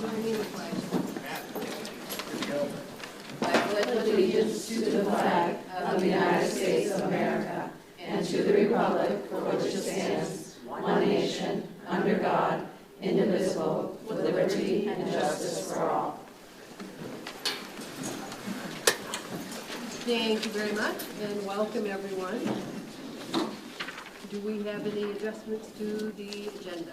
Join me in the pledge. I pledge allegiance to the flag of the United States of America and to the republic for which it stands, one nation, under God, indivisible, with liberty and justice for all. Thank you very much, and welcome everyone. Do we have any adjustments to the agenda?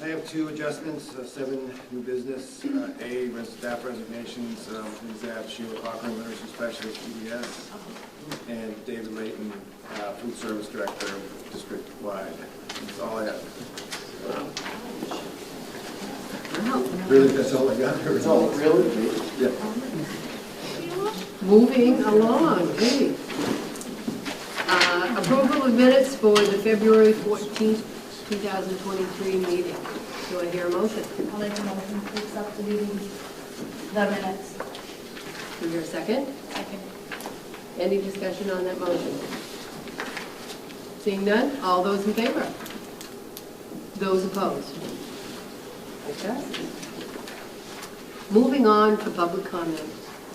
I have two adjustments, 7 new business. A, staff resignations, Liz Sheila Cochran, nursing specialist, EDS, and David Layton, food service director, district-wide. That's all I have. Really, that's all I got? That's all, really? Yeah. Moving along, great. Approval of minutes for the February 14th, 2023 meeting. Do I hear a motion? I'll make a motion to accept the minutes. Do you hear a second? Second. Any discussion on that motion? Seeing none, all those in favor? Those opposed? Okay. Moving on to public comment.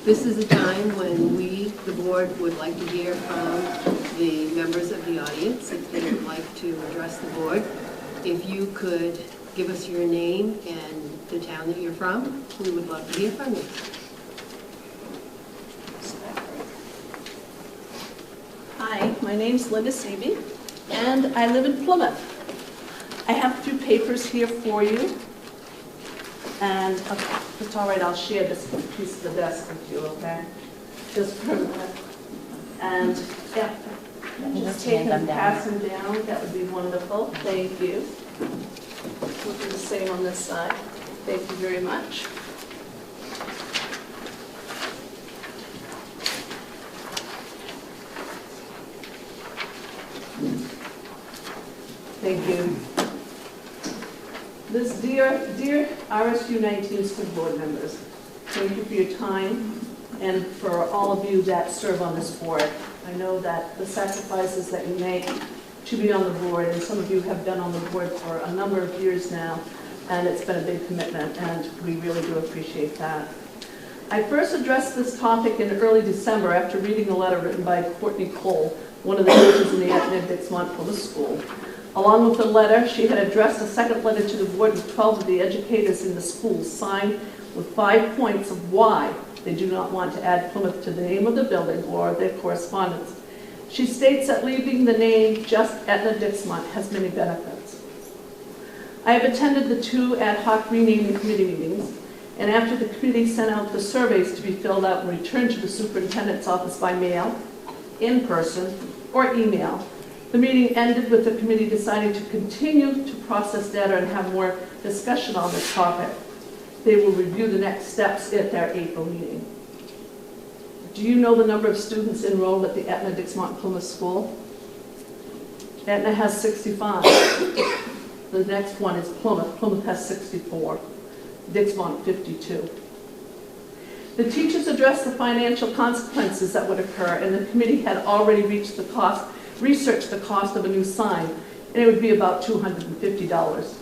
This is a time when we, the board, would like to hear from the members of the audience if they would like to address the board. If you could give us your name and the town that you're from, we would love to hear from you. Hi, my name's Linda Seavey, and I live in Plymouth. I have a few papers here for you, and if it's all right, I'll share this piece of the desk with you, okay? Just for a minute. And yeah, just take them, pass them down, that would be wonderful. Thank you. We'll do the same on this side. Thank you very much. Thank you. This dear RSU 19 school board members, thank you for your time and for all of you that serve on this board. I know that the sacrifices that you make to be on the board, and some of you have been on the board for a number of years now, and it's been a big commitment, and we really do appreciate that. I first addressed this topic in early December after reading a letter written by Courtney Cole, one of the teachers in the Etna-Dixmont Public School. Along with the letter, she had addressed a second letter to the board with 12 of the educators in the school, signed with 5 points of why they do not want to add Plymouth to the name of the building or their correspondence. She states that leaving the name just Etna-Dixmont has many benefits. I have attended the 2 ad hoc renaming committee meetings, and after the committee sent out the surveys to be filled out and returned to the superintendent's office by mail, in person, or email, the meeting ended with the committee deciding to continue to process data and have more discussion on this topic. They will review the next steps at their April meeting. Do you know the number of students enrolled at the Etna-Dixmont Plymouth School? Etna has 65. The next one is Plymouth. Plymouth has 64. Dixmont 52. The teachers addressed the financial consequences that would occur, and the committee had already reached the cost, researched the cost of a new sign, and it would be about $250.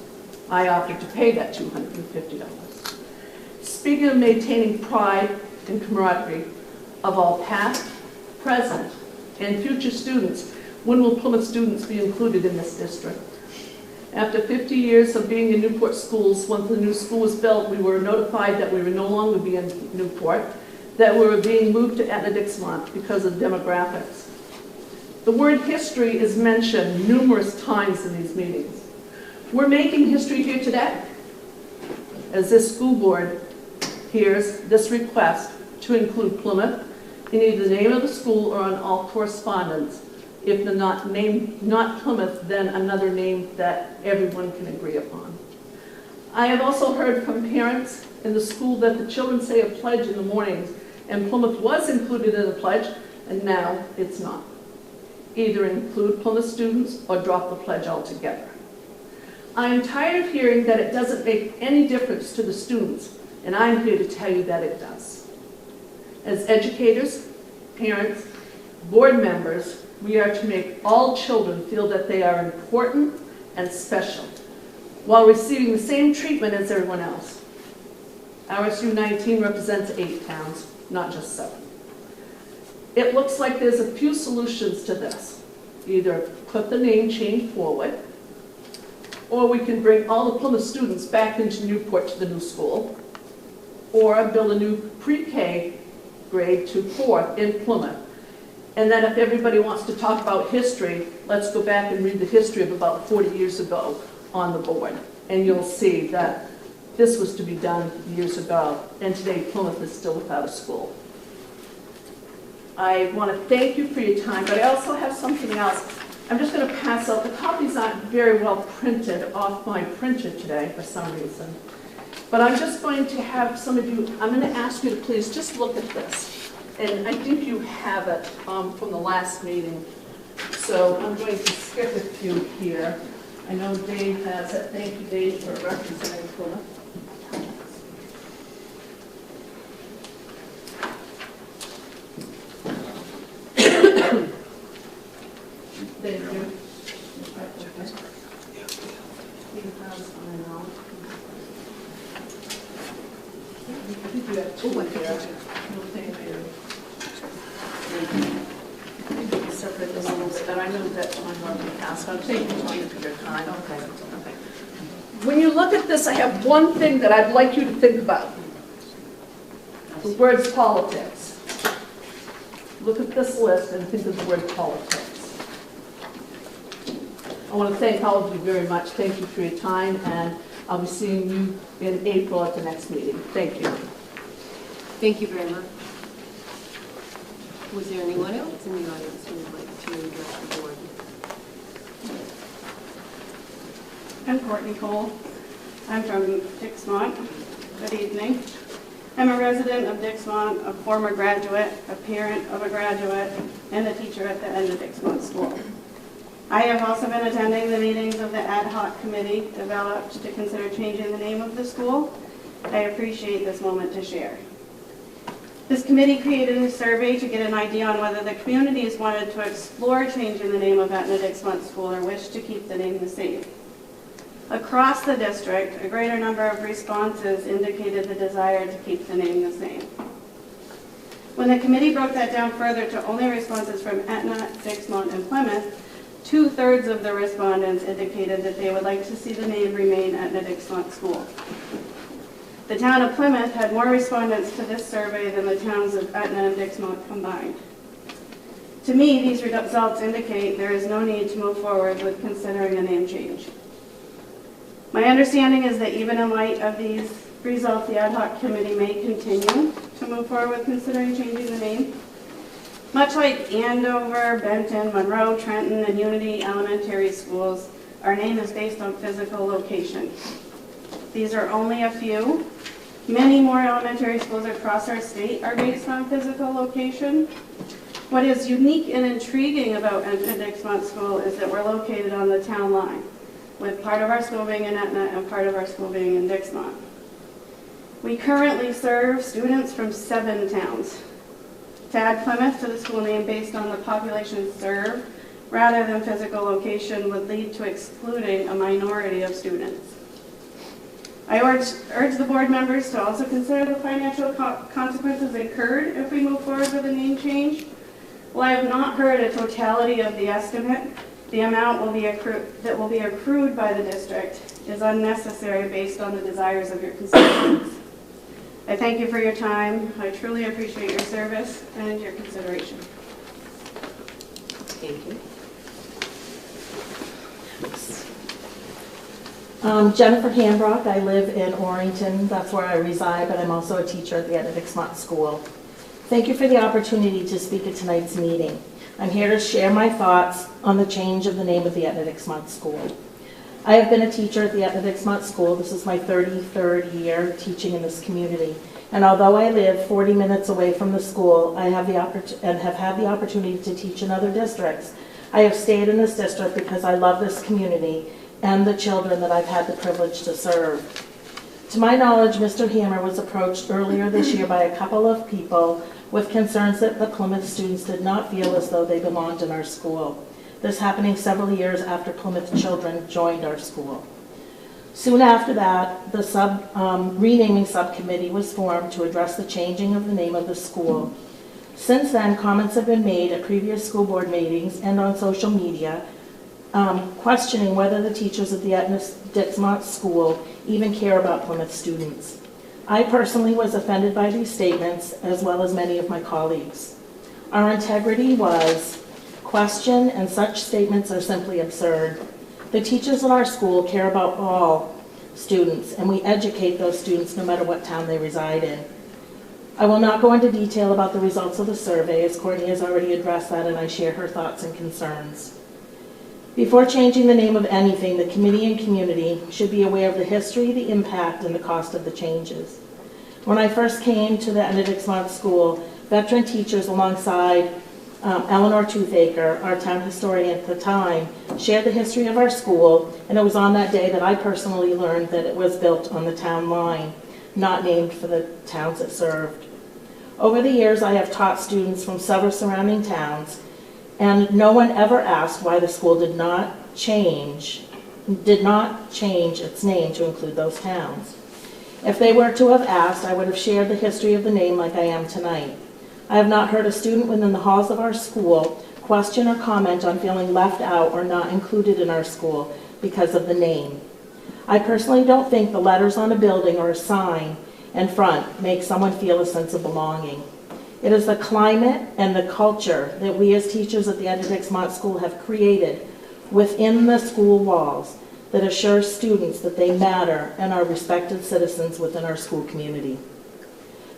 I opted to pay that $250. Speaking of maintaining pride and camaraderie of all past, present, and future students, when will Plymouth students be included in this district? After 50 years of being in Newport schools, once the new school was built, we were notified that we would no longer be in Newport, that we were being moved to Etna-Dixmont because of demographics. The word history is mentioned numerous times in these meetings. We're making history here today, as this school board hears this request to include Plymouth in either the name of the school or on all correspondence. If not Plymouth, then another name that everyone can agree upon. I have also heard from parents in the school that the children say a pledge in the mornings, and Plymouth was included in the pledge, and now it's not. Either include Plymouth students or drop the pledge altogether. I am tired of hearing that it doesn't make any difference to the students, and I'm here to tell you that it does. As educators, parents, board members, we are to make all children feel that they are important and special, while receiving the same treatment as everyone else. RSU 19 represents 8 towns, not just 7. It looks like there's a few solutions to this. Either put the name change forward, or we can bring all the Plymouth students back into Newport to the new school, or build a new pre-K grade to 4th in Plymouth. And then if everybody wants to talk about history, let's go back and read the history of about 40 years ago on the board. And you'll see that this was to be done years ago, and today Plymouth is still without a school. I want to thank you for your time, but I also have something else. I'm just going to pass out, the copies aren't very well printed off my printer today for some reason. But I'm just going to have some of you, I'm going to ask you to please just look at this. And I think you have it from the last meeting. So I'm going to skip a few here. I know Dave has it. Thank you, Dave, for representing Plymouth. Thank you. I think you have 2 here. Thank you. Separate envelopes, and I know that I'm going to pass. I'm taking time for your time. Okay. When you look at this, I have one thing that I'd like you to think about. The words politics. Look at this list and think of the word politics. I want to thank all of you very much. Thank you for your time, and I'll be seeing you in April at the next meeting. Thank you. Thank you very much. Was there anyone else in the audience who would like to address the board? I'm Courtney Cole. I'm from Dixmont. Good evening. I'm a resident of Dixmont, a former graduate, a parent of a graduate, and a teacher at the end of Dixmont School. I have also been attending the meetings of the ad hoc committee developed to consider changing the name of the school. I appreciate this moment to share. This committee created a survey to get an idea on whether the communities wanted to explore changing the name of Etna Dixmont School or wish to keep the name the same. Across the district, a greater number of responses indicated the desire to keep the name the same. When the committee broke that down further to only responses from Etna, Dixmont, and Plymouth, 2/3 of the respondents indicated that they would like to see the name remain Etna Dixmont School. The town of Plymouth had more respondents to this survey than the towns of Etna and Dixmont combined. To me, these results indicate there is no need to move forward with considering a name change. My understanding is that even in light of these results, the ad hoc committee may continue to move forward with considering changing the name. Much like Andover, Benton, Monroe, Trenton, and Unity Elementary Schools, our name is based on physical location. These are only a few. Many more elementary schools across our state are based on physical location. What is unique and intriguing about Etna Dixmont School is that we're located on the town line, with part of our school being in Etna and part of our school being in Dixmont. We currently serve students from 7 towns. To add Plymouth to the school name based on the population served rather than physical location would lead to excluding a minority of students. I urge the board members to also consider the financial consequences incurred if we move forward with a name change. While I have not heard a totality of the estimate, the amount that will be accrued by the district is unnecessary based on the desires of your constituents. I thank you for your time. I truly appreciate your service and your consideration. Thank you. Jennifer Hambrock. I live in Orrington. That's where I reside, but I'm also a teacher at the Etna Dixmont School. Thank you for the opportunity to speak at tonight's meeting. I'm here to share my thoughts on the change of the name of the Etna Dixmont School. I have been a teacher at the Etna Dixmont School. This is my 33rd year teaching in this community. And although I live 40 minutes away from the school, I have had the opportunity to teach in other districts. I have stayed in this district because I love this community and the children that I've had the privilege to serve. To my knowledge, Mr. Hammer was approached earlier this year by a couple of people with concerns that the Plymouth students did not feel as though they belonged in our school. This happening several years after Plymouth children joined our school. Soon after that, the renaming subcommittee was formed to address the changing of the name of the school. Since then, comments have been made at previous school board meetings and on social media, questioning whether the teachers at the Dixmont School even care about Plymouth students. I personally was offended by these statements, as well as many of my colleagues. Our integrity was questioned, and such statements are simply absurd. The teachers at our school care about all students, and we educate those students no matter what town they reside in. I will not go into detail about the results of the survey, as Courtney has already addressed that, and I share her thoughts and concerns. Before changing the name of anything, the committee and community should be aware of the history, the impact, and the cost of the changes. When I first came to the Dixmont School, veteran teachers alongside Eleanor Toothacre, our town historian at the time, shared the history of our school, and it was on that day that I personally learned that it was built on the town line, not named for the towns it served. Over the years, I have taught students from several surrounding towns, and no one ever asked why the school did not change its name to include those towns. If they were to have asked, I would have shared the history of the name like I am tonight. I have not heard a student within the halls of our school question or comment on feeling left out or not included in our school because of the name. I personally don't think the letters on a building or a sign in front make someone feel a sense of belonging. It is the climate and the culture that we as teachers at the Dixmont School have created within the school walls that assures students that they matter and are respected citizens within our school community.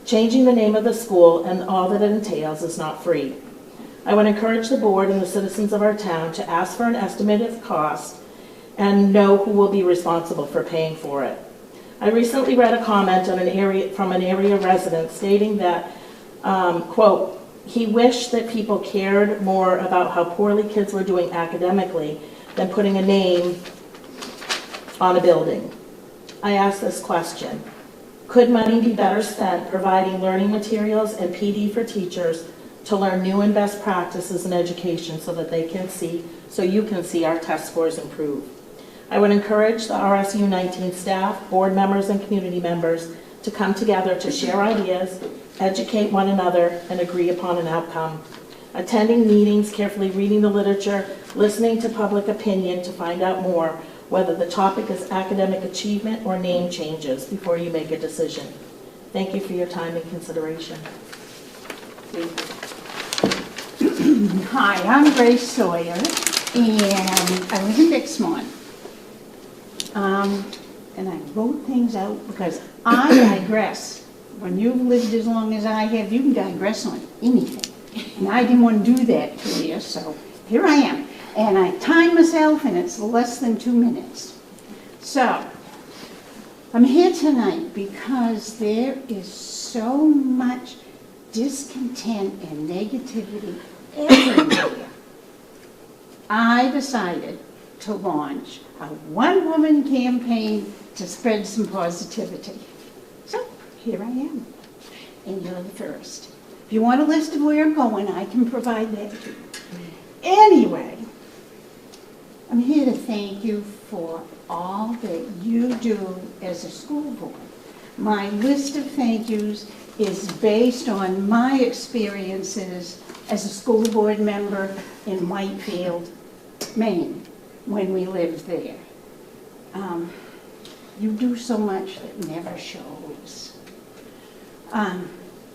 Changing the name of the school and all that it entails is not free. I would encourage the board and the citizens of our town to ask for an estimated cost and know who will be responsible for paying for it. I recently read a comment from an area resident stating that, quote, he wished that people cared more about how poorly kids were doing academically than putting a name on a building. I asked this question: could money be better spent providing learning materials and PD for teachers to learn new and best practices in education so that you can see our test scores improve? I would encourage the RSU 19 staff, board members, and community members to come together to share ideas, educate one another, and agree upon an outcome. Attending meetings, carefully reading the literature, listening to public opinion to find out more whether the topic is academic achievement or name changes before you make a decision. Thank you for your time and consideration. Hi, I'm Grace Sawyer, and I live in Dixmont. And I wrote things out because I digress. When you've lived as long as I have, you can digress on anything. And I didn't want to do that to you, so here I am. And I timed myself, and it's less than 2 minutes. So, I'm here tonight because there is so much discontent and negativity everywhere. I decided to launch a one-woman campaign to spread some positivity. So, here I am, and you're the first. If you want a list of where I'm going, I can provide that to you. Anyway, I'm here to thank you for all that you do as a school board. My list of thank yous is based on my experiences as a school board member in Whitefield, Maine, when we lived there. You do so much that never shows.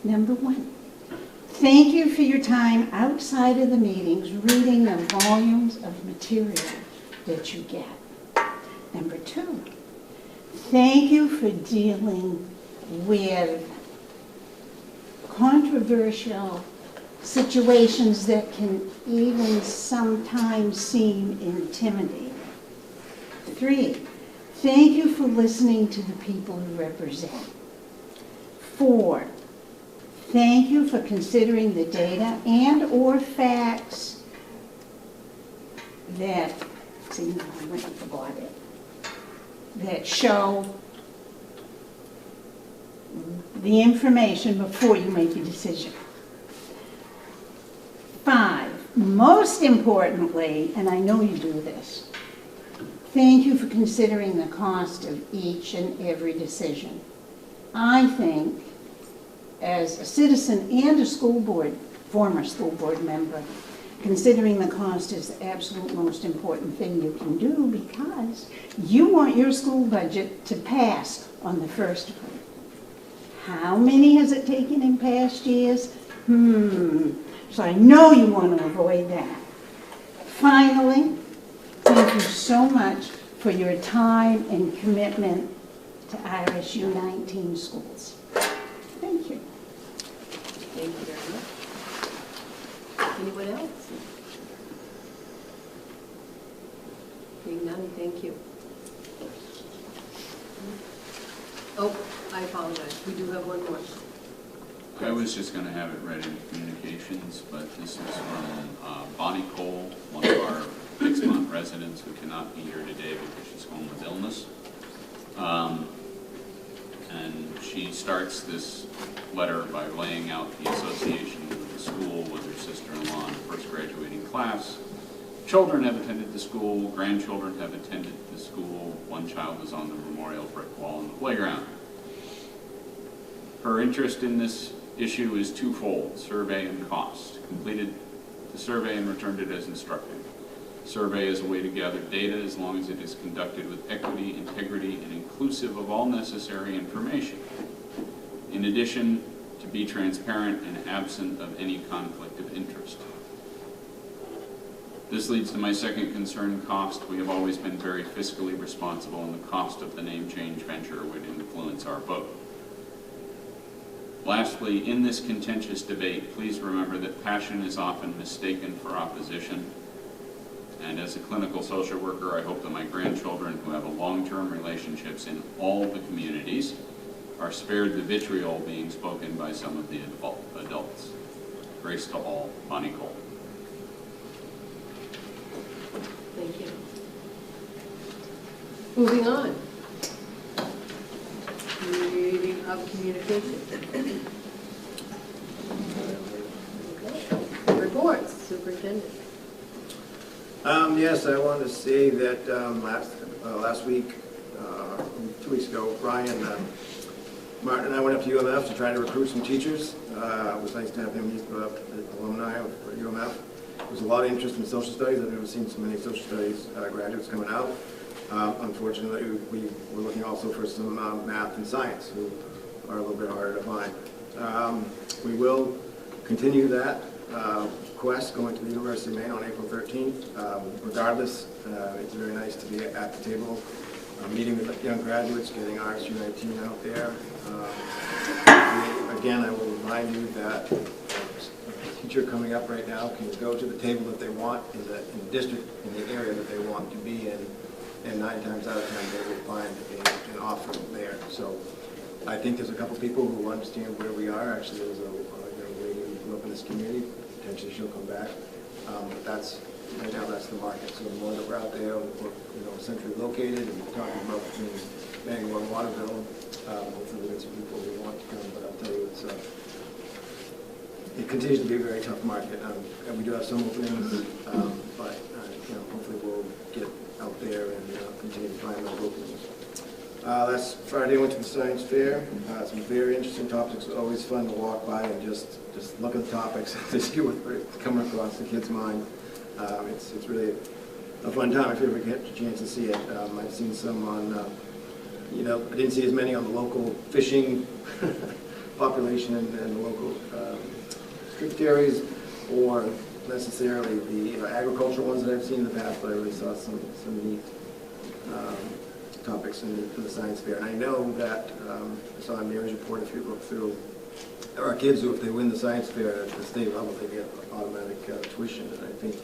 Number one, thank you for your time outside of the meetings, reading the volumes of material that you get. Number two, thank you for dealing with controversial situations that can even sometimes seem intimidating. 3, thank you for listening to the people you represent. 4, thank you for considering the data and or facts that, see, no, I went and forgot it, that show the information before you make a decision. 5, most importantly, and I know you do this, Thank you for considering the cost of each and every decision. I think, as a citizen and a former school board member, considering the cost is the absolute most important thing you can do because you want your school budget to pass on the first vote. How many has it taken in past years? So I know you want to avoid that. Finally, thank you so much for your time and commitment to RSU 19 schools. Thank you. Thank you very much. Anyone else? Being none, thank you. Oh, I apologize. We do have one more. I was just going to have it read in communications, but this is from Bonnie Cole, one of our Dixmont residents who cannot be here today because she's home with illness. And she starts this letter by laying out the association with the school, with her sister-in-law in the first graduating class. Children have attended the school, grandchildren have attended the school, one child is on the memorial brick wall in the playground. Her interest in this issue is twofold, survey and cost. Completed the survey and returned it as instructed. Survey is a way to gather data as long as it is conducted with equity, integrity, and inclusive of all necessary information. In addition, to be transparent and absent of any conflict of interest. This leads to my second concern, cost. We have always been very fiscally responsible, and the cost of the name change venture would influence our vote. Lastly, in this contentious debate, please remember that passion is often mistaken for opposition. And as a clinical social worker, I hope that my grandchildren who have long-term relationships in all the communities are spared the vitriol being spoken by some of the adults. Grace to all, Bonnie Cole. Thank you. Moving on. Reading of communication. Okay. Reports, superintendent. Yes, I wanted to say that last week, 2 weeks ago, Brian Martin and I went up to UMF to try to recruit some teachers. It was nice to have him. He's the alumni of UMF. There was a lot of interest in social studies. I've never seen so many social studies graduates coming out. Unfortunately, we were looking also for some math and science, who are a little bit harder to find. We will continue that quest going to the University of Maine on April 13th. Regardless, it's very nice to be at the table, meeting with young graduates, getting RSU 19 out there. Again, I will remind you that a teacher coming up right now can go to the table that they want in the district, in the area that they want to be in, and 9 times out of 10 they will find an offer there. So I think there's a couple people who understand where we are. Actually, there's a young lady who grew up in this community. Potentially she'll come back. But right now that's the market. So the more that we're out there, we're centrally located, and we're talking about between Bangor and Waterville. Hopefully we'll get some people who want to come, but I'll tell you it continues to be a very tough market. And we do have some openings, but hopefully we'll get out there and continue to find those openings. Last Friday I went to the science fair. Some very interesting topics. It's always fun to walk by and just look at the topics to see what's coming across the kids' mind. It's really a fun time if you ever get a chance to see it. I've seen some on, I didn't see as many on the local fishing population and the local street dairies, or necessarily the agricultural ones that I've seen in the past, but I really saw some neat topics in the science fair. And I know that, I saw on Mary's report, if you look through, there are kids who, if they win the science fair at the state level, they get automatic tuition, and I think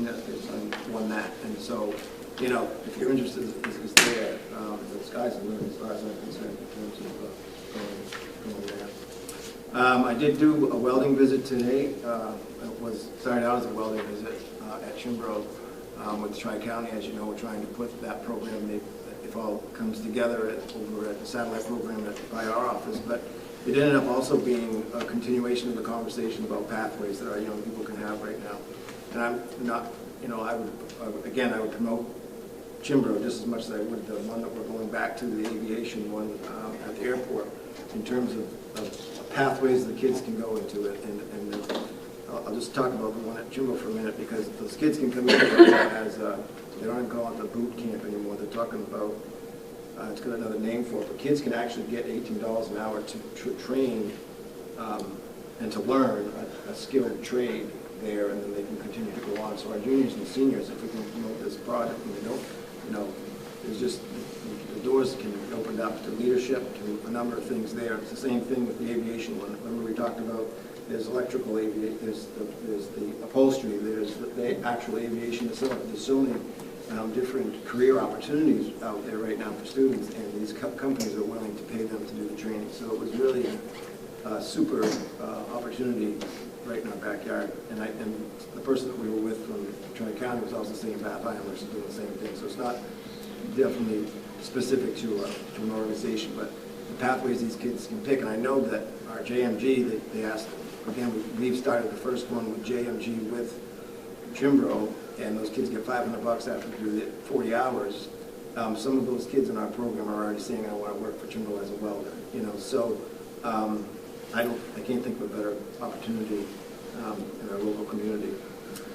their son won that. And so, if your interest is there, the sky's the limit as far as I'm concerned in terms of going there. I did do a welding visit today. It started out as a welding visit at Chimbro with Tri-County. As you know, we're trying to put that program, if all comes together, over at the satellite program by our office. But it ended up also being a continuation of the conversation about pathways that our young people can have right now. And I'm not, I would promote Chimbro just as much as I would the one that we're going back to, the aviation one at the airport, in terms of pathways the kids can go into it. And I'll just talk about the one at Chimbro for a minute, because those kids can come in as, they don't even call it the boot camp anymore. They're talking about, it's got another name for it, but kids can actually get $18 an hour to train and to learn a skilled trade there, and then they can continue to go on. So our juniors and seniors, if we can promote this product, and they don't, there's just, the doors can be opened up to leadership, to a number of things there. It's the same thing with the aviation one. Remember we talked about there's electrical aviation, there's the upholstery, there's the actual aviation itself. There's so many different career opportunities out there right now for students, and these companies are willing to pay them to do the training. So it was really a super opportunity right in our backyard. And the person that we were with from Tri-County was also saying Bath Islanders are doing the same thing. So it's not definitely specific to an organization, but the pathways these kids can pick. And I know that our JMG, they asked, again, we've started the first one with JMG with Chimbro, and those kids get $500 after they do the 40 hours. Some of those kids in our program are already saying, I want to work for Chimbro as a welder. So I can't think of a better opportunity in our local community.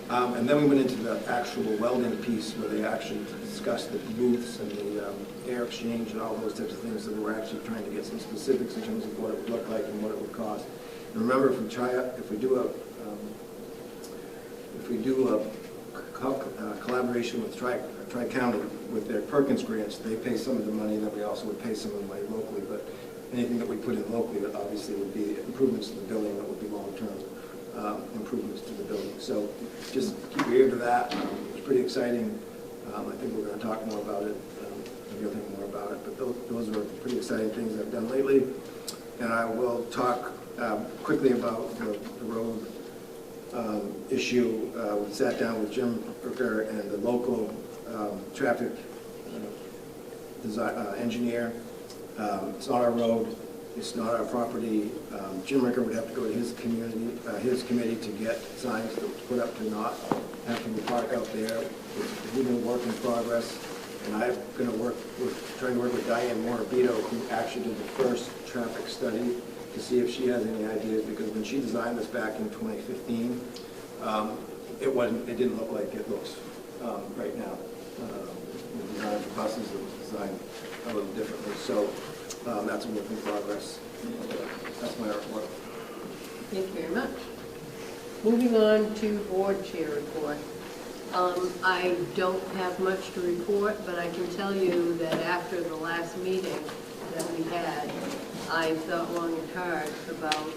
And then we went into the actual welding piece, where they actually discussed the booths and the air exchange and all those types of things. So we're actually trying to get some specifics in terms of what it would look like and what it would cost. And remember, if we do a collaboration with Tri-County with their Perkins grants, they pay some of the money, and then we also would pay some of the money locally. But anything that we put in locally, that obviously would be improvements to the building, that would be long-term improvements to the building. So just keep your ear to that. It's pretty exciting. I think we're going to talk more about it, maybe you'll think more about it. But those are pretty exciting things I've done lately. And I will talk quickly about the road issue. We sat down with Jim Rooker and the local traffic engineer. It's not our road. It's not our property. Jim Rooker would have to go to his committee to get signs that was put up to not have people park out there. It's even a work in progress. And I'm going to trying to work with Diane Morabito, who actually did the first traffic study, to see if she has any ideas, because when she designed this back in 2015, it didn't look like it looks right now. The design for buses was designed a little differently. So that's a work in progress. That's my report. Thank you very much. Moving on to board chair report. I don't have much to report, but I can tell you that after the last meeting that we had, I thought long and hard about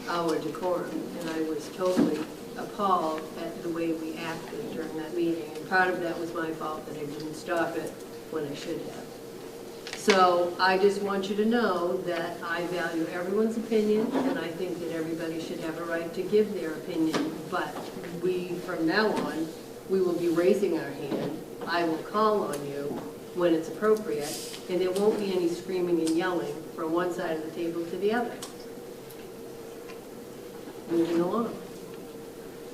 our decorum, and I was totally appalled at the way we acted during that meeting. And part of that was my fault, that I didn't stop it when I should have. So I just want you to know that I value everyone's opinion, and I think that everybody should have a right to give their opinion. But from now on, we will be raising our hand. I will call on you when it's appropriate, and there won't be any screaming and yelling from one side of the table to the other. Moving along.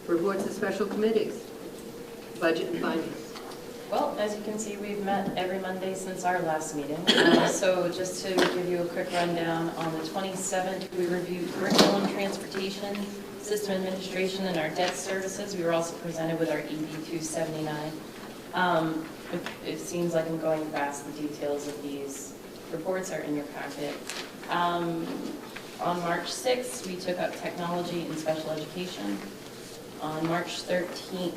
Reports of special committees. Budget and finance. Well, as you can see, we've met every Monday since our last meeting. So just to give you a quick rundown, on the 27th, we reviewed curriculum, transportation, system administration, and our debt services. We were also presented with our EB 279. It seems like I'm going fast. The details of these reports are in your packet. On March 6th, we took up technology and special education. On March 13th,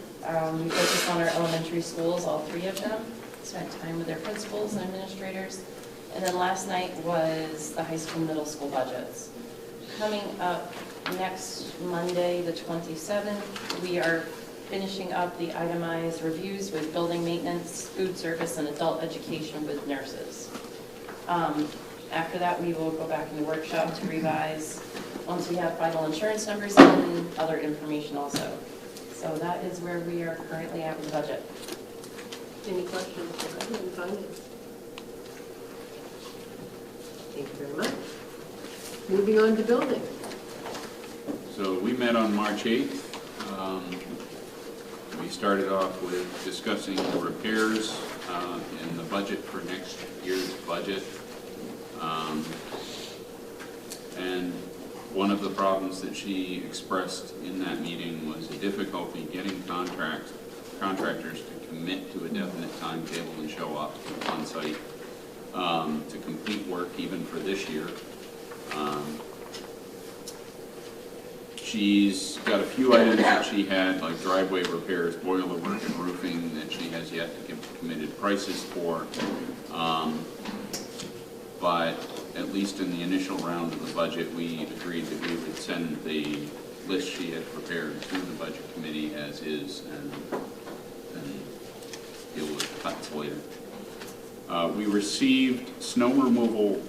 we focused on our elementary schools, all three of them, spent time with their principals and administrators. And then last night was the high school, middle school budgets. Coming up next Monday, the 27th, we are finishing up the itemized reviews with building maintenance, food service, and adult education with nurses. After that, we will go back in the workshop to revise once we have final insurance numbers and other information also. So that is where we are currently at with the budget. Any questions for Budget and Finance? Thank you very much. Moving on to building. So we met on March 8th. We started off with discussing the repairs in the budget for next year's budget. And one of the problems that she expressed in that meeting was a difficulty getting contractors to commit to a definite timetable and show up on site to complete work even for this year. She's got a few items that she had, like driveway repairs, boiler work, and roofing, that she has yet to give committed prices for. But at least in the initial round of the budget, we agreed that we would send the list she had prepared to the budget committee as is and deal with cuts later. We received snow removal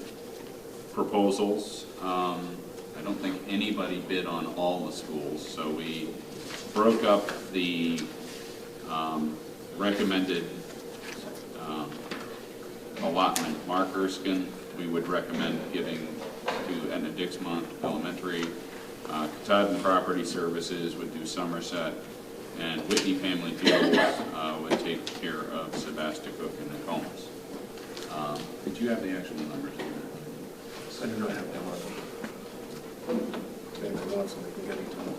proposals. I don't think anybody bid on all the schools, so we broke up the recommended allotment. Mark Erskine, we would recommend giving to Etna Dixmont Elementary. Katahdin Property Services would do Somerset, and Whitney Family Fields would take care of Sebasticook and the Combs. Did you have the actual numbers? I do not have them on. If anyone wants them, they can get it to them.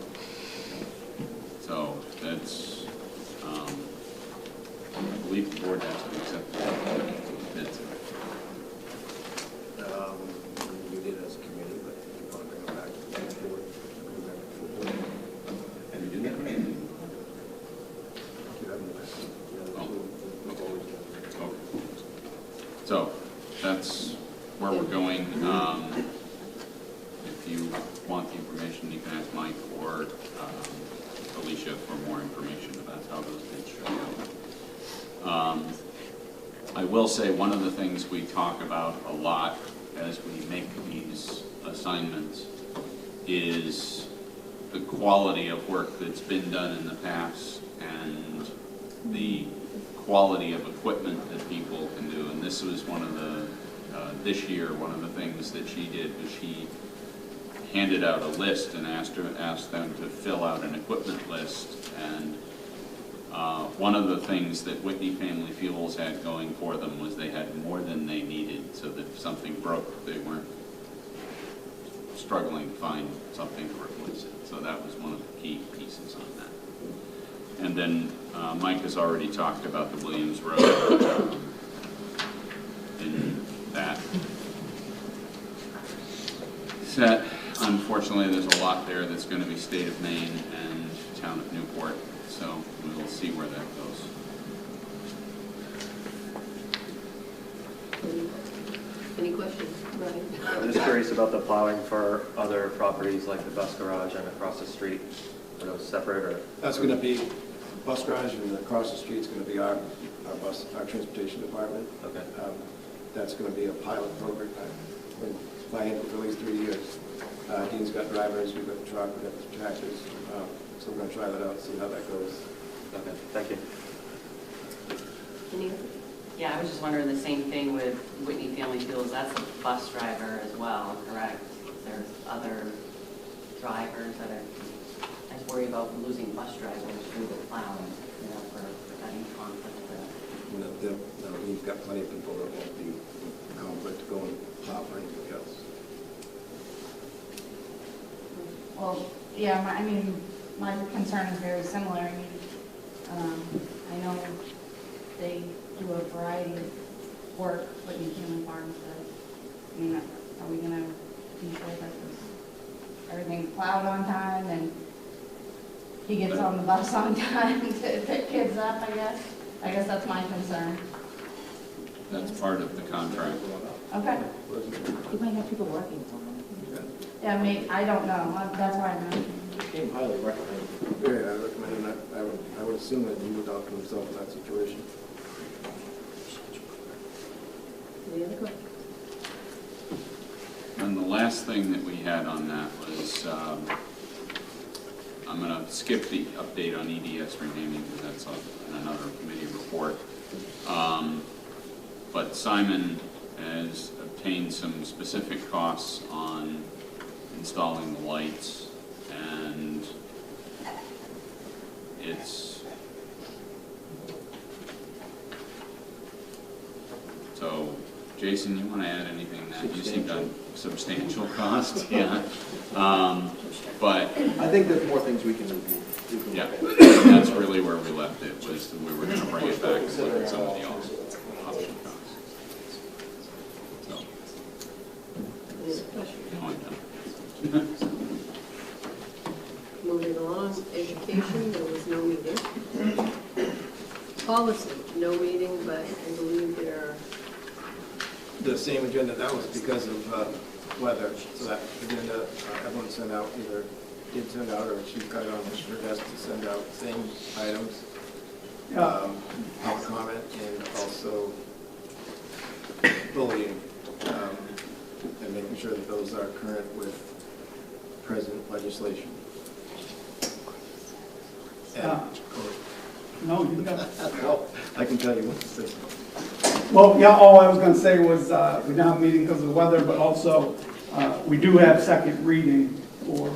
So that's, I believe the board has to accept the bids. You did as a committee, but if you want to bring it back to the board, bring it back to the board. And you did that? You have them back. Yeah, we've always done that. Okay. So that's where we're going. If you want the information, you can ask Mike or Alicia for more information about how those bids should go. I will say one of the things we talk about a lot as we make these assignments is the quality of work that's been done in the past and the quality of equipment that people can do. And this was one of the, this year, one of the things that she did was she handed out a list and asked them to fill out an equipment list. And one of the things that Whitney Family Fuels had going for them was they had more than they needed, so that if something broke, they weren't struggling to find something to replace it. So that was one of the key pieces on that. And then Mike has already talked about the Williams Road in that set. Unfortunately, there's a lot there that's going to be state of Maine and town of Newport, so we'll see where that goes. Any questions? Ryan? I'm just curious about the plowing for other properties like the bus garage and across the street. Are those separate or? That's going to be bus garage, and across the street is going to be our transportation department. Okay. That's going to be a pilot program. I've been planning for at least 3 years. Dean's got drivers, we've got the truck, we've got the tractors. So we're going to try that out, see how that goes. Okay, thank you. Any other? Yeah, I was just wondering the same thing with Whitney Family Fuels. That's a bus driver as well, correct? There's other drivers that are, I just worry about losing bus drivers through the plowing, you know, for any conflict there. No, we've got plenty of people that won't be in conflict to go and plow or anything else. Well, yeah, I mean, my concern is very similar. I mean, I know they do a variety of work, Whitney Family Farms, but, I mean, are we gonna be sure that everything's plowed on time and he gets on the bus on time to pick kids up, I guess? I guess that's my concern. That's part of the contract. Okay. You might have people working for them. Yeah, I don't know. That's why I'm asking. Came highly recommended. Very highly recommended, and I would assume that he would opt himself in that situation. Any other questions? And the last thing that we had on that was, I'm going to skip the update on EDS renaming because that's in another committee report. But Simon has obtained some specific costs on installing the lights, and Jason, you want to add anything? You seem to substantial cost, yeah. But I think there's more things we can review. yeah, that's really where we left it, was that we were going to bring it back and look at some of the option costs. So, Moving along, education, there was no meeting. Policy, no meeting, but I believe there are, The same agenda, that was because of weather, so that agenda, everyone sent out, either did send out, or she got it on her desk to send out same items. Public comment, and also bullying, and making sure that those are current with present legislation. And, No, you got well, I can tell you what to say. Well, yeah, all I was gonna say was, we're not meeting because of the weather, but also, we do have second reading for,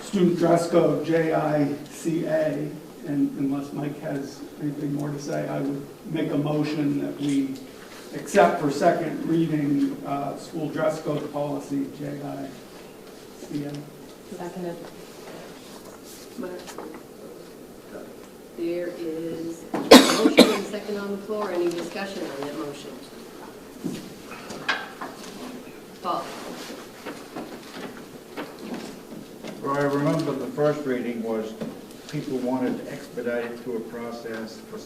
student dress code, JICA, and unless Mike has anything more to say, I would make a motion that we accept for second reading, school dress code policy, JICA. Seconded. Mark. There is a motion and second on the floor. Any discussion on that motion? Paul? Well, I remember the first reading was people wanted to expedite it through a process for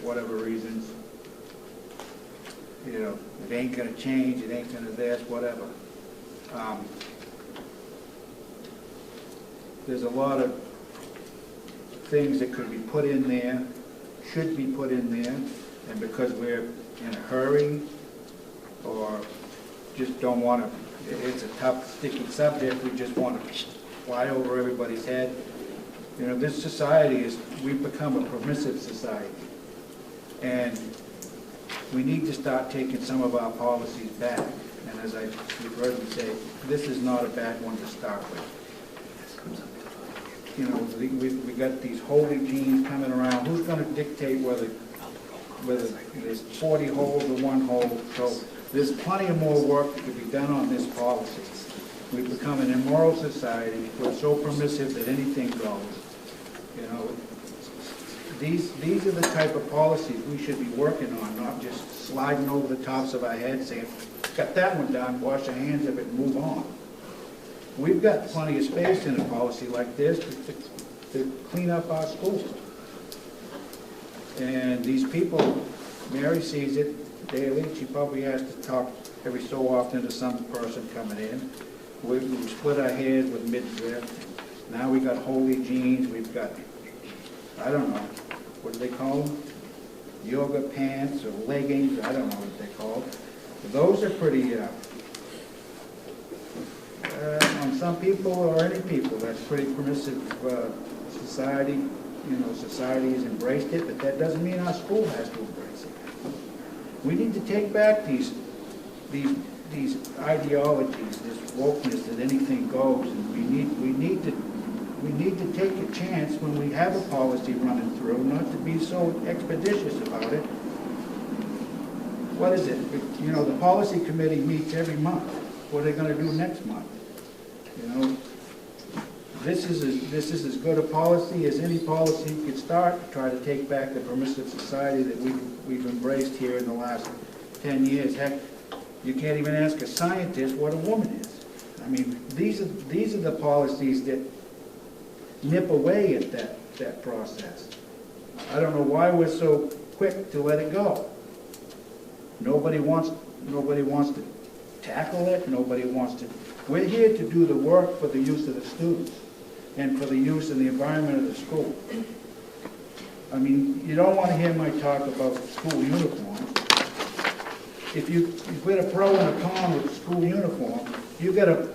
whatever reasons. You know, it ain't gonna change, it ain't gonna this, whatever. There's a lot of things that could be put in there, should be put in there, and because we're in a hurry or just don't want to, it's a tough, sticky subject, we just want to fly over everybody's head. You know, this society is, we've become a permissive society. And we need to start taking some of our policies back. And as you've heard me say, this is not a bad one to start with. You know, we got these holy genes coming around. Who's going to dictate whether there's 40 holes or one hole? So there's plenty of more work that could be done on this policy. We've become an immoral society. We're so permissive that anything goes. You know, these are the type of policies we should be working on, not just sliding over the tops of our heads saying, got that one done, wash our hands of it and move on. We've got plenty of space in a policy like this to clean up our schools. And these people, Mary sees it daily. She probably has to talk every so often to some person coming in. We split our hairs with midriff. Now we got holy jeans. We've got, I don't know, what do they call them? Yoga pants or leggings. I don't know what they're called. But those are pretty, on some people or any people, that's pretty permissive society. You know, society has embraced it, but that doesn't mean our school has to embrace it. We need to take back these ideologies, this wokeness that anything goes, and we need to take a chance when we have a policy running through, not to be so expeditious about it. What is it? You know, the policy committee meets every month. What are they going to do next month? You know, this is as good a policy as any policy could start to try to take back the permissive society that we've embraced here in the last 10 years. Heck, you can't even ask a scientist what a woman is. I mean, these are the policies that nip away at that process. I don't know why we're so quick to let it go. Nobody wants to tackle it. Nobody wants to. We're here to do the work for the use of the students and for the use and the environment of the school. I mean, you don't want to hear my talk about school uniforms. If you put a pro and a con with school uniform, you get a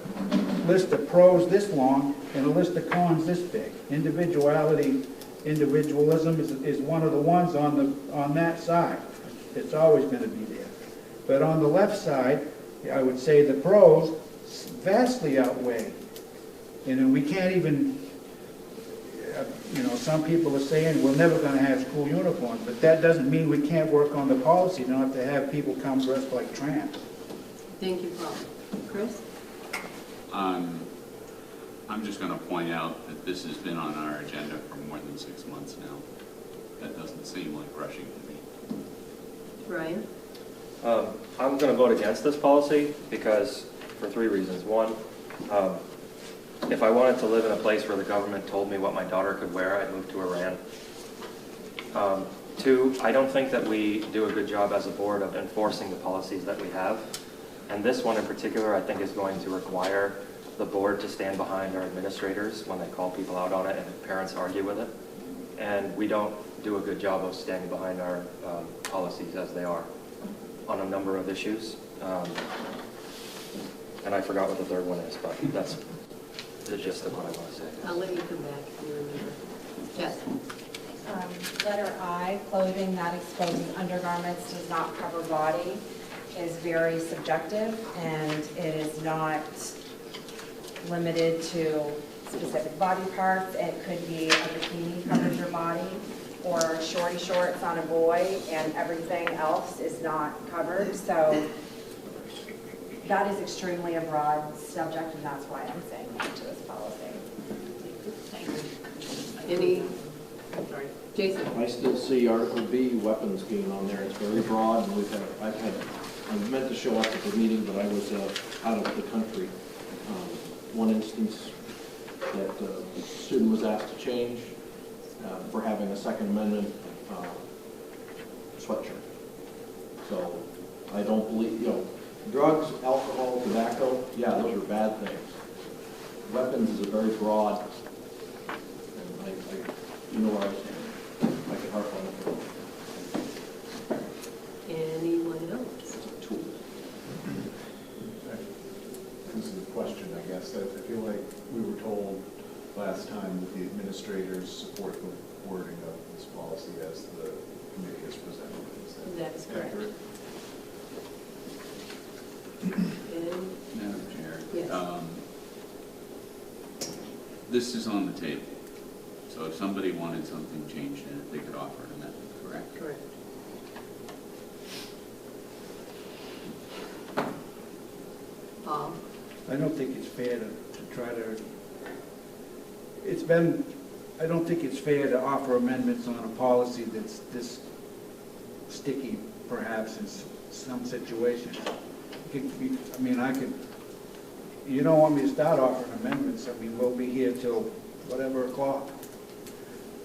list of pros this long and a list of cons this big. Individualism is one of the ones on that side. It's always going to be there. But on the left side, I would say the pros vastly outweigh. And we can't even, some people are saying we're never gonna have school uniforms, but that doesn't mean we can't work on the policy not to have people come dressed like tramps. Thank you, Paul. Chris? I'm just going to point out that this has been on our agenda for more than 6 months now. That doesn't seem like rushing to me. Ryan? I'm going to vote against this policy because, for 3 reasons. One, if I wanted to live in a place where the government told me what my daughter could wear, I'd move to Iran. 2, I don't think that we do a good job as a board of enforcing the policies that we have. And this one in particular, I think, is going to require the board to stand behind our administrators when they call people out on it and if parents argue with it. And we don't do a good job of standing behind our policies as they are on a number of issues. And I forgot what the third one is, but that's the gist of what I want to say. I'll let you come back if you remember. Jess? Letter I, clothing not exposing undergarments does not cover body, is very subjective, and it is not limited to specific body parts. It could be a bikini covers your body, or shorty shorts on a boy, and everything else is not covered. So that is extremely a broad subject, and that's why I'm saying no to this policy. Any, Jason? I still see Article B, weapons being on there. It's very broad, and I meant to show up at the meeting, but I was out of the country. One instance that the student was asked to change for having a Second Amendment sweatshirt. So I don't believe, drugs, alcohol, tobacco, yeah, those are bad things. Weapons is a very broad, and you know where I stand. I can harp on it. Anyone else? This is a question, I guess. I feel like we were told last time that the administrators support the wording of this policy as the committee has presented. That is correct. accurate? Madam Chair? Yes. This is on the table. So if somebody wanted something changed in it, they could offer an amendment, correct? Correct. Paul? I don't think it's fair to try to, I don't think it's fair to offer amendments on a policy that's this sticky, perhaps, in some situations. You don't want me to start offering amendments, we'll be here till whatever o'clock.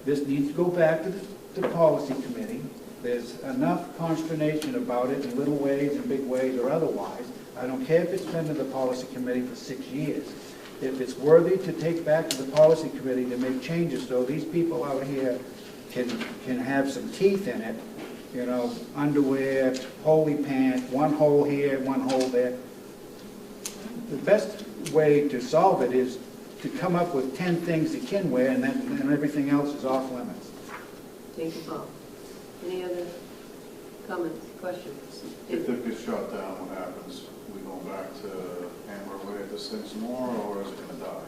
This needs to go back to the policy committee. There's enough consternation about it in little ways and big ways or otherwise. I don't care if it's been to the policy committee for 6 years. If it's worthy to take back to the policy committee to make changes so these people out here can have some teeth in it, underwear, holy pants, one hole here, one hole there. The best way to solve it is to come up with 10 things you can wear and everything else is off limits. Thank you, Paul. Any other comments, questions? If it gets shut down, what happens? We go back to hammer away at this thing some more, or is it going to die?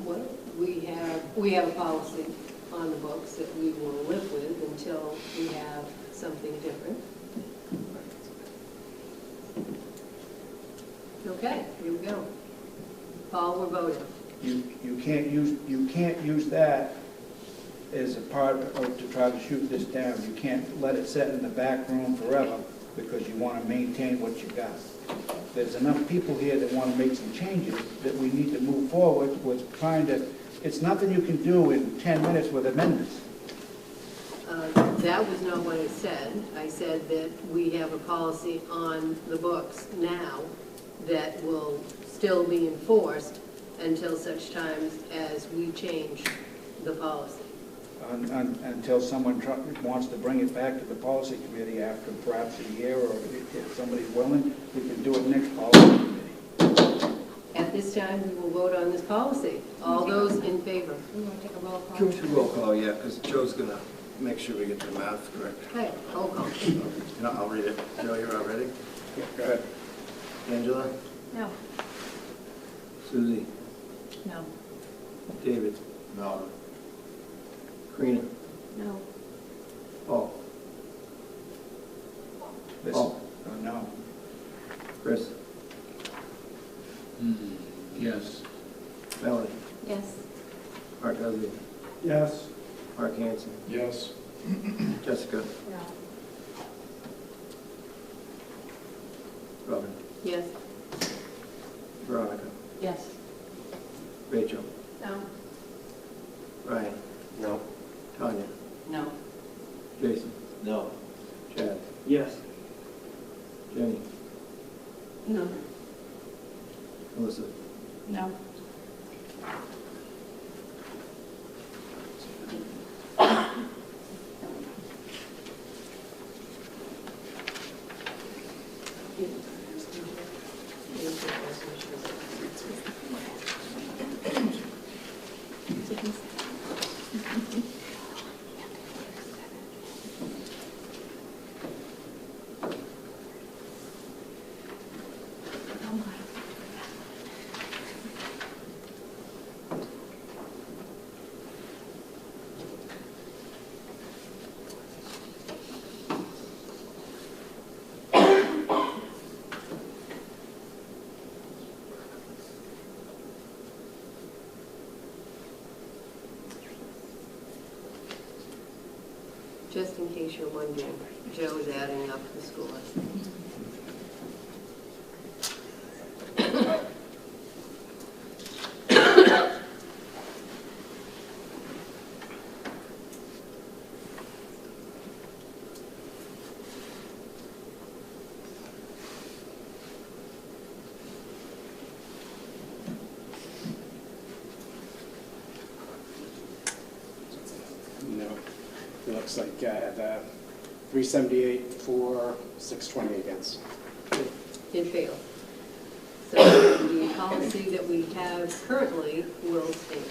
Well, we have a policy on the books that we will live with until we have something different. Okay, here we go. Paul, we're voting. You can't use that as a part of to try to shoot this down. You can't let it sit in the back room forever because you want to maintain what you got. There's enough people here that want to make some changes that we need to move forward with trying to, it's nothing you can do in 10 minutes with amendments. That was not what I said. I said that we have a policy on the books now that will still be enforced until such times as we change the policy. Until someone wants to bring it back to the policy committee after perhaps a year, or if somebody's willing, we can do it next policy committee. At this time, we will vote on this policy. All those in favor? We want to take a roll call? Can we do roll call, yeah, because Joe's going to make sure we get the math correct. Okay, roll call. No, I'll read it. Joe, you're all ready? Go ahead. Angela? No. Susie? No. David? No. Karina? No. Paul? Paul? No. Chris? Yes. Melanie? Yes. Mark Dudley? Yes. Mark Hanson? Yes. Jessica? No. Robin? Yes. Veronica? Yes. Rachel? No. Ryan? No. Tanya? No. Jason? No. Chad? Yes. Jenny? No. Melissa? No. Just in case you're wondering, Joe's adding up the scores. No. It looks like I had 378 for, 620 against. It failed. So the policy that we have currently will stand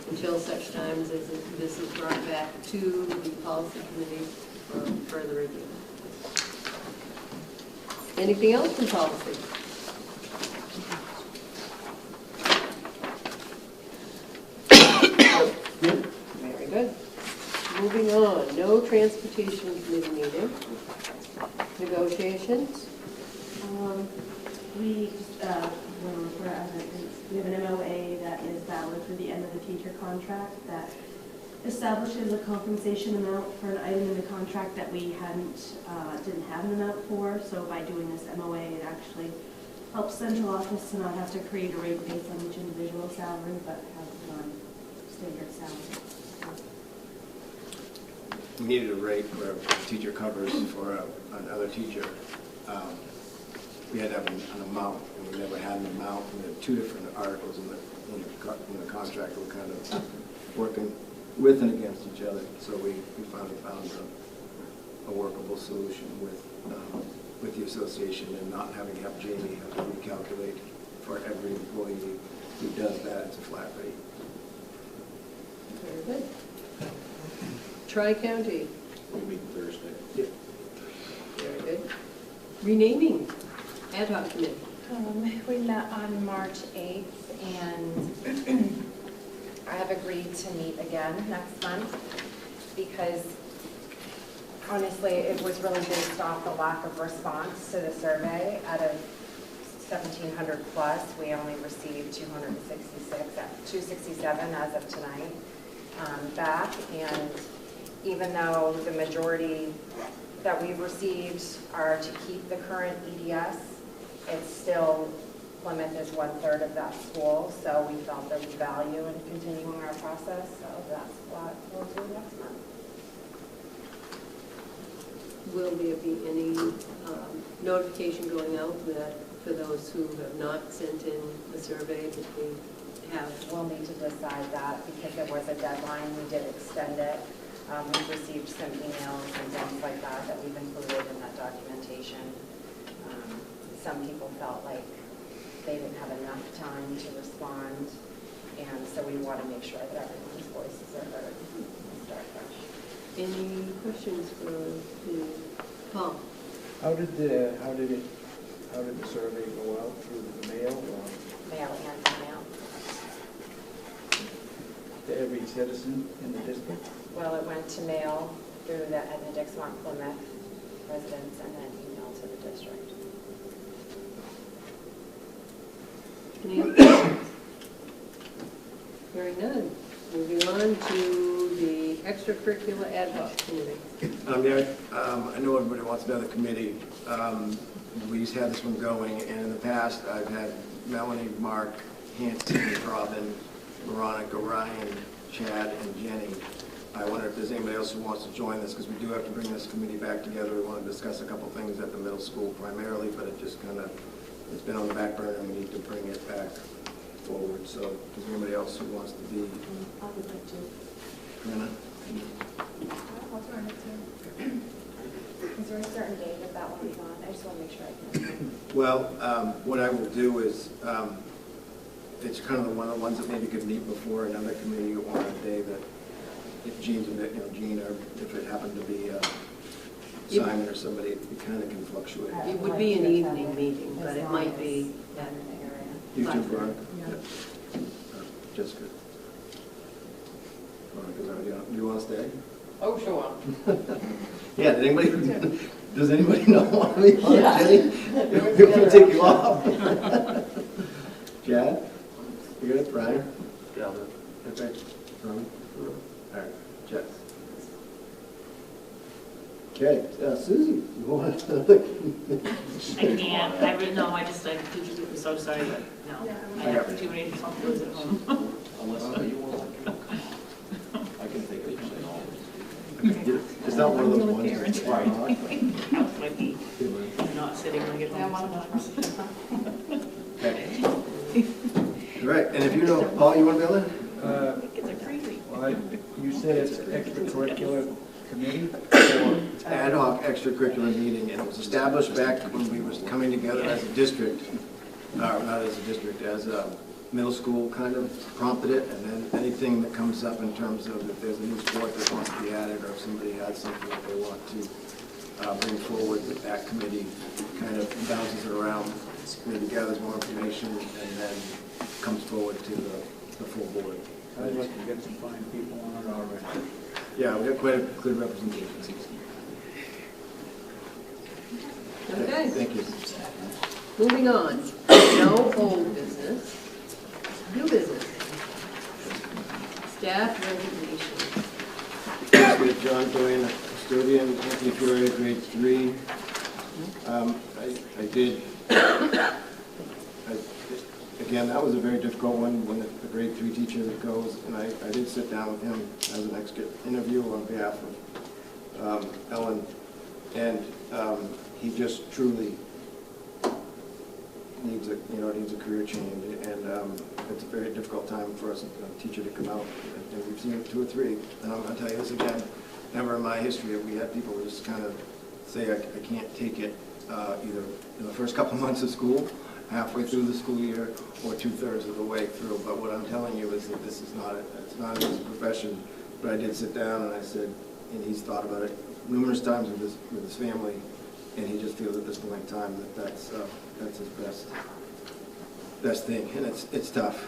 until such times as this is brought back to the policy committee for further review. Anything else in policy? Very good. Moving on, no transportation committee meeting. Negotiations. We have an MOA that is valid through the end of the teacher contract that establishes a compensation amount for an item in the contract that we didn't have an amount for. So by doing this MOA, it actually helps central office to not have to create a rate based on each individual salary, but have one standard salary. We needed a rate where a teacher covers for another teacher. We had to have an amount, and we never had an amount. We had two different articles in the contract. We're kind of working with and against each other. So we finally found a workable solution with the association and not having to have Jamie have to recalculate for every employee who does that. It's a flat rate. Very good. Tri-County. We meet Thursday. Yep. Very good. Renaming. Ad hoc committee. We met on March 8th, and I have agreed to meet again next month because honestly, it was really based off the lack of response to the survey. Out of 1,700 plus, we only received 267 as of tonight back, and even though the majority that we've received are to keep the current EDS, it's still, Plymouth is 1/3 of that school, so we felt there was value in continuing our process, so that's what we'll do next month. Will there be any notification going out that for those who have not sent in a survey that they have? We'll need to decide that because there was a deadline, we did extend it. We've received some emails and things like that that we've included in that documentation. Some people felt like they didn't have enough time to respond, and so we want to make sure that everyone's voices are heard. Start fresh. Any questions for the Paul? How did the survey go out, through the mail or? Mail and email. to every citizen in the district? Well, it went to mail through the Edna Dixmont Plymouth residents and then email to the district. Any other questions? Hearing none. Moving on to the extracurricular ad hoc committee. I know everybody wants another committee. We've had this one going, and in the past, I've had Melanie, Mark, Hanson, Robin, Veronica, Ryan, Chad, and Jenny. I wonder if there's anybody else who wants to join this, because we do have to bring this committee back together. We want to discuss a couple things at the middle school primarily, but it just kind of, it's been on the back burner, and we need to bring it back forward. So is there anybody else who wants to be? I would like to. Hannah? I'll turn it to. Is there a certain date that that one is on? I just want to make sure I can. Well, what I will do is, it's kind of one of the ones that maybe could meet before another committee on a day that, if Jean's, Jean, or if it happened to be Simon or somebody, it kind of can fluctuate. It would be an evening meeting, but it might be. You too, Veronica? Jessica? Veronica's already on. Do you want to stay? Oh, sure. Yeah, does anybody not want to be on it, Jenny? We're going to take you off. Chad? You good? Brian? Yeah, I'll do it. Okay. All right, Jess. Okay, Susie, you want to? I can't, no, I I'm so sorry, but no. I have too many responsibilities at home. Unless you want to, I can take it. It's not one of those ones. Parents. Right. House might be not sitting when I get home sometimes. Okay. All right, and if you know, Paul, you want to be on it? Kids are crazy. Well, you said it's extracurricular committee? Ad hoc extracurricular meeting, and it was established back when we was coming together as a district, not as a district, as a middle school kind of prompted it, and then anything that comes up in terms of if there's a new sport that wants to be added, or if somebody has something that they want to bring forward, that committee kind of bounces it around, maybe gathers more information, and then comes forward to the full board. I'd like to get some fine people on it already. Yeah, we have quite a good representation. Okay. Thank you. Moving on. No old business. New business. Staff resignation. Next, we have John Doyle, custodian, Anthony Fury, grade 3. Again, that was a very difficult one when the grade 3 teacher goes, and I did sit down with him as an extra interview on behalf of Ellen, and he just truly needs a career change, and it's a very difficult time for us, a teacher, to come out, and we've seen it 2 or 3, and I'm going to tell you this again, never in my history have we had people just kind of say, I can't take it, either in the first couple of months of school, halfway through the school year, or 2/3 of the way through. But what I'm telling you is that this is not, it's not an easy profession. But I did sit down and I said, and he's thought about it numerous times with his family, and he just feels at this point in time that that's his best thing, and it's tough.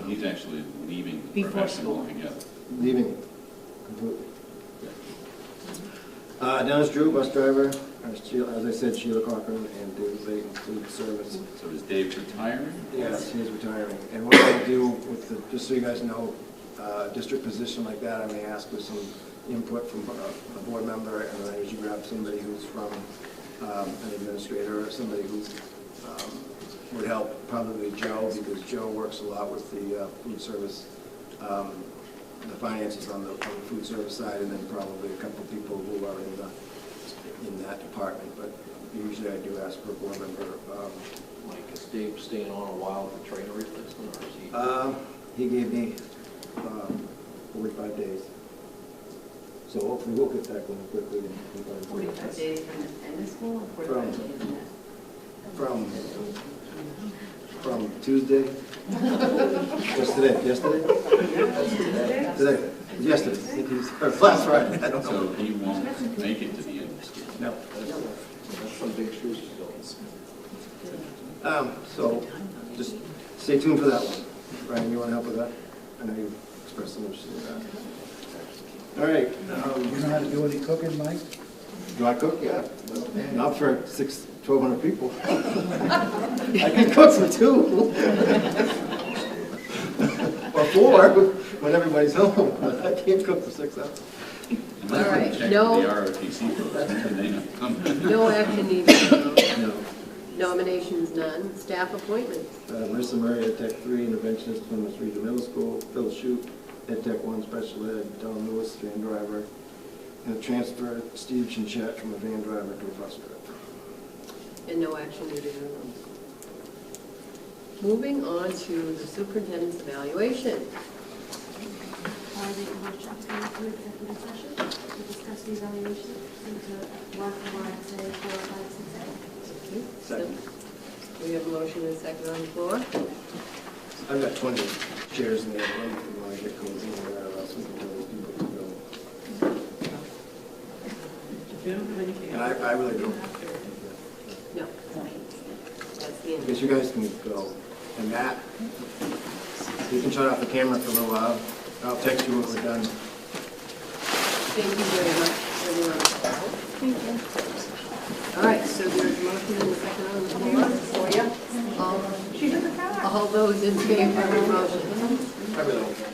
He's actually leaving the Before profession school. altogether. Leaving it completely. Dennis Drew, bus driver. As I said, Sheila Cochran and David Layton, food service. So is Dave retiring? Yes, he is retiring. And what I'll do with the, just so you guys know, district position like that, I may ask for some input from a board member, and then I usually grab somebody who's from an administrator or somebody who would help, probably Joe, because Joe works a lot with the food service, the finances on the food service side, and then probably a couple of people who are in that department. But usually I do ask for a board member. Mike, is Dave staying on a while for trainer replacement, or is he? He gave me 45 days. So hopefully we'll get that going quickly. 45 days from the end of school, or 45 days in that? From Tuesday. What's today? Yesterday? Today. Yesterday. Or last Friday. I don't know. So he won't make it to the end of school? No. That's some big shoes to fill. So just stay tuned for that one. Ryan, you want to help with that? I know you express some interest in that. All right. You know how to do any cooking, Mike? Do I cook? Yeah. Not for 1,200 people. I can cook for 2. Or 4 when everybody's home. I can't cook for 6 hours. All right, Check no. the ROTC folks, and they know. No action needed. No. Nominations, none. Staff appointments. Marissa Murray, Ed Tech 3, interventionist, Plymouth Regional Middle School. Phil Shute, Ed Tech 1, special ed. Don Lewis, van driver. And a transfer, Steve Chinchet from a van driver to a bus driver. And no action needed on those. Moving on to the superintendent's evaluation. I make a motion to go into executive session to discuss the evaluation into one say 4, 5, 6, 8. Second. We have a motion and a second on the floor. I've got 20 chairs in there. If you want to get cozy or else we can tell these people to go. And I really don't. No. That's the I end. guess you guys can go. And Matt, you can shut off the camera for a little while. I'll text you when we're done. Thank you very much, everyone. Thank you. All right, so there's a motion and a second on the floor for you. All those in favor of the motion? I really don't care.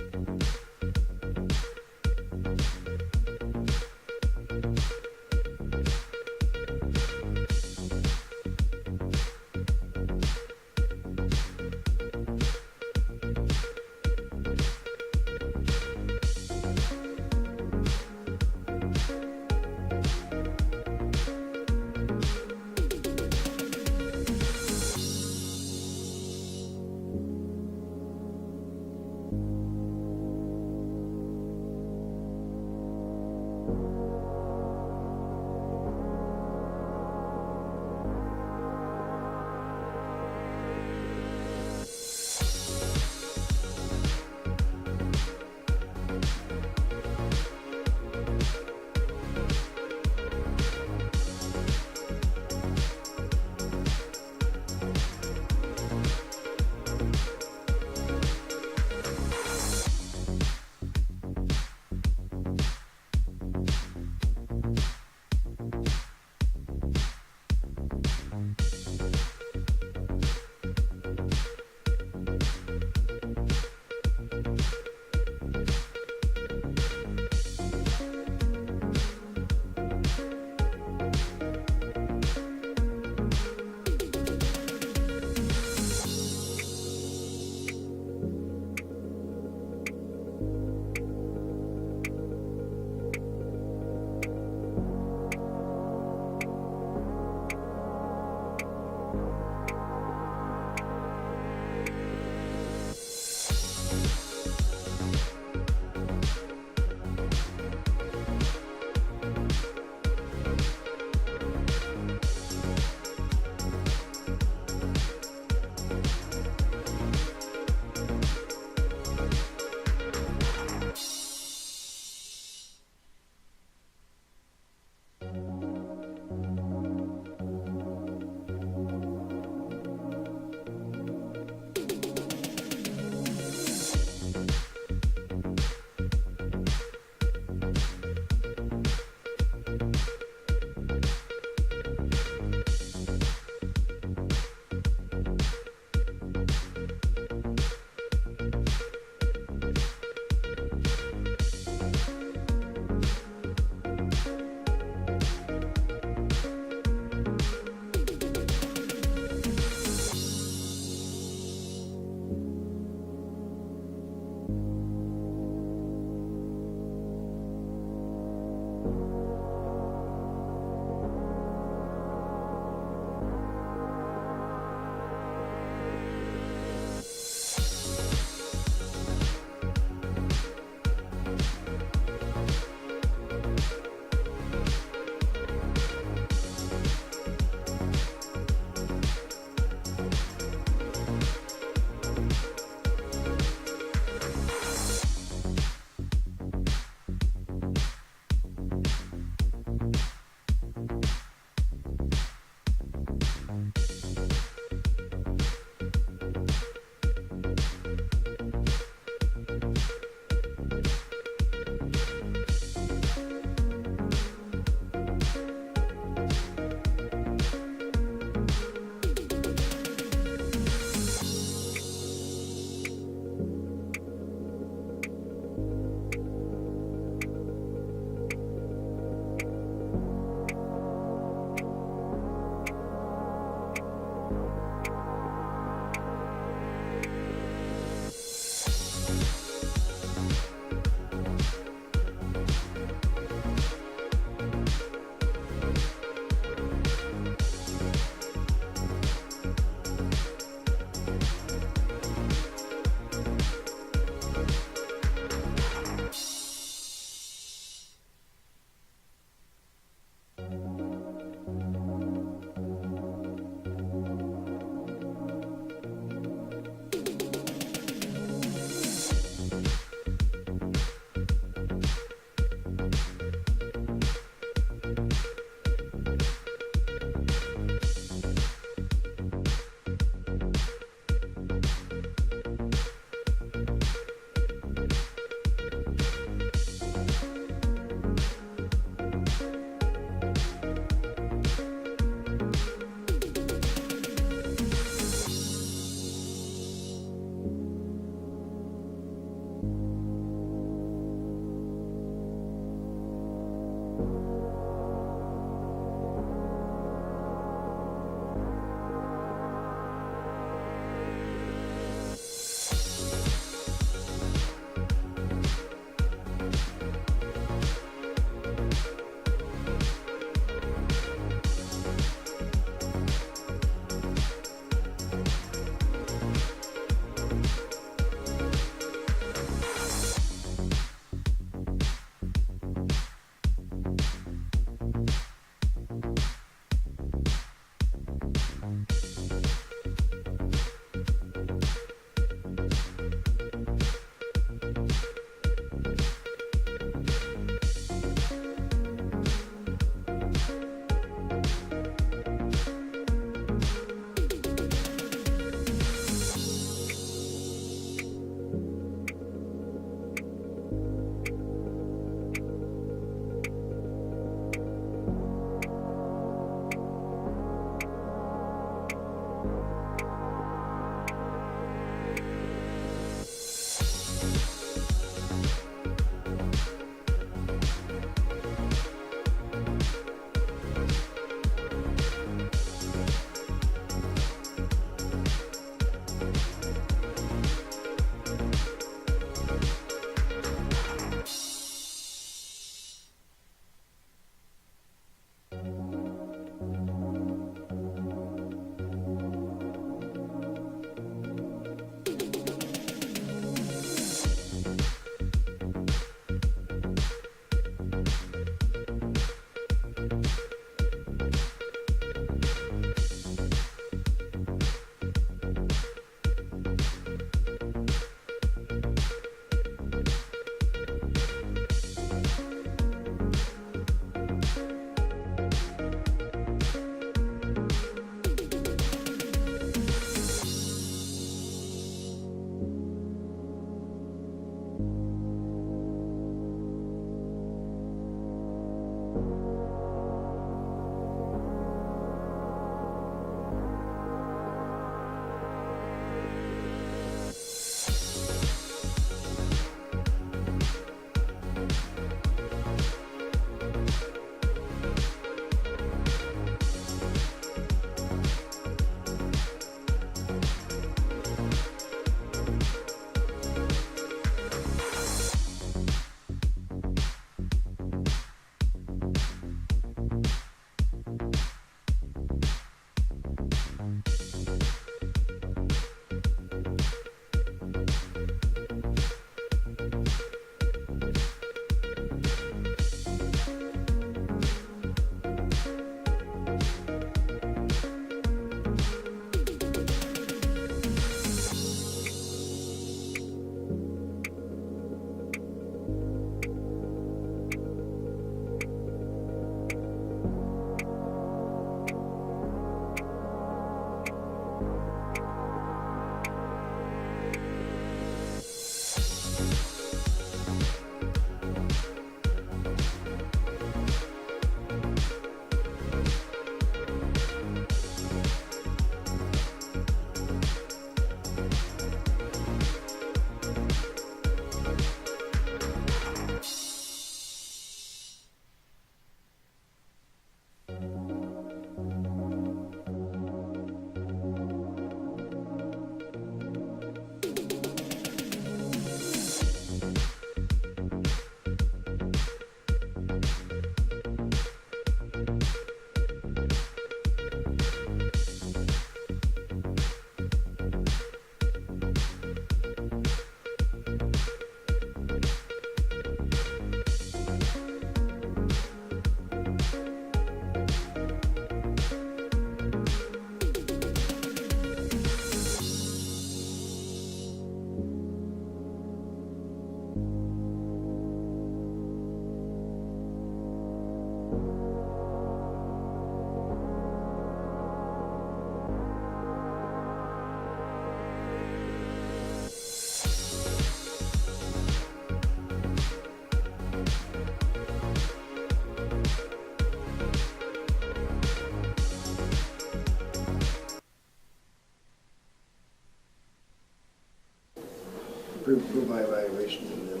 approve my evaluation and then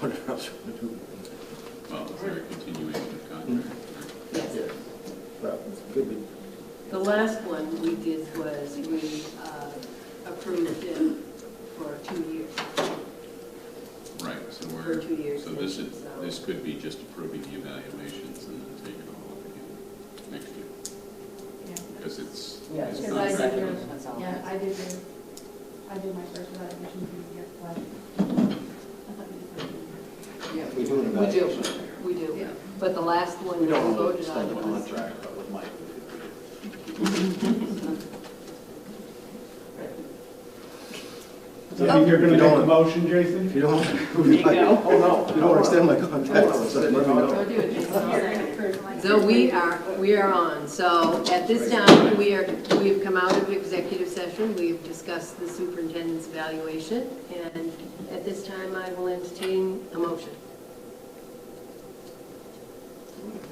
whatever else we're gonna do. Well, is there a continuation of contract? Yes. Well, it could be. The last one we did was we approved it for 2 years. Right, so For we're, 2 years. so this is, so- this could be just approving the evaluations and then take it all up again next year. Because it's. Yeah, it's Because I did contract. yours, That's all. yeah, I did my first evaluation for the year, but I thought you did first. Yeah, We do an we do, evaluation. we do. But the last one We we don't want to voted on extend the was. contract, but with Mike. So you're gonna make a motion, Jason? If you don't, There you go. oh no, if you don't extend my contract, I'll let me know. Go do it, Jason. So we are on. So at this time, we've come out of executive session. We've discussed the superintendent's evaluation. And at this time, I will entertain a motion.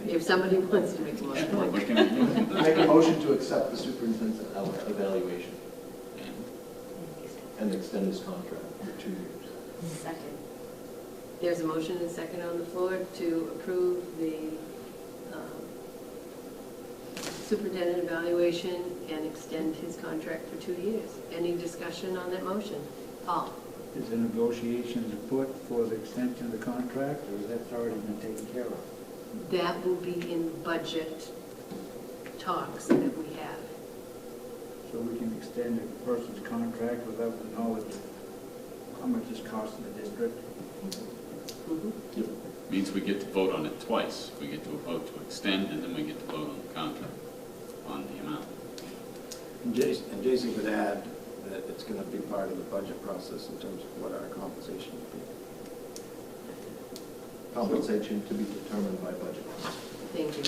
If somebody wants to make a We're motion. looking at you. Make a motion to accept the superintendent's evaluation and extend his contract for 2 years. Second. There's a motion and a second on the floor to approve the superintendent evaluation and extend his contract for 2 years. Any discussion on that motion? Paul? Is the negotiations afoot for the extension of the contract, or is that already been taken care of? That will be in budget talks that we have. So we can extend a person's contract without the knowledge of how much it's costing the district? Means we get to vote on it twice. We get to vote to extend, and then we get to vote on the contract, on the amount. And Jason could add that it's going to be part of the budget process in terms of what our compensation would be. Compensation to be determined by budget. Thank you.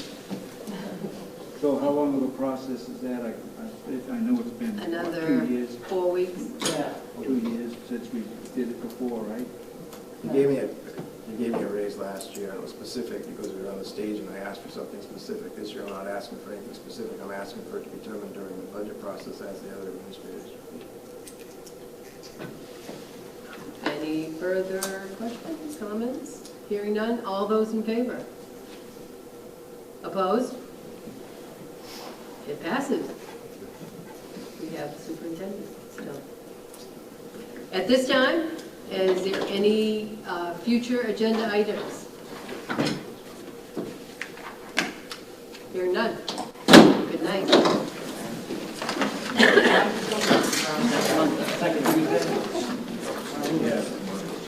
So how long of a process is that? I know it's been, what, Another 2 years? 4 weeks? Yeah. 2 years since we did it before, right? He gave me a raise last year, and it was specific because we were on the stage and I asked for something specific. This year I'm not asking for anything specific. I'm asking for it to be determined during the budget process as the other administrators. Any further questions, comments? Hearing none, all those in favor? Opposed? It passes. We have the superintendent still. At this time, is there any future agenda items?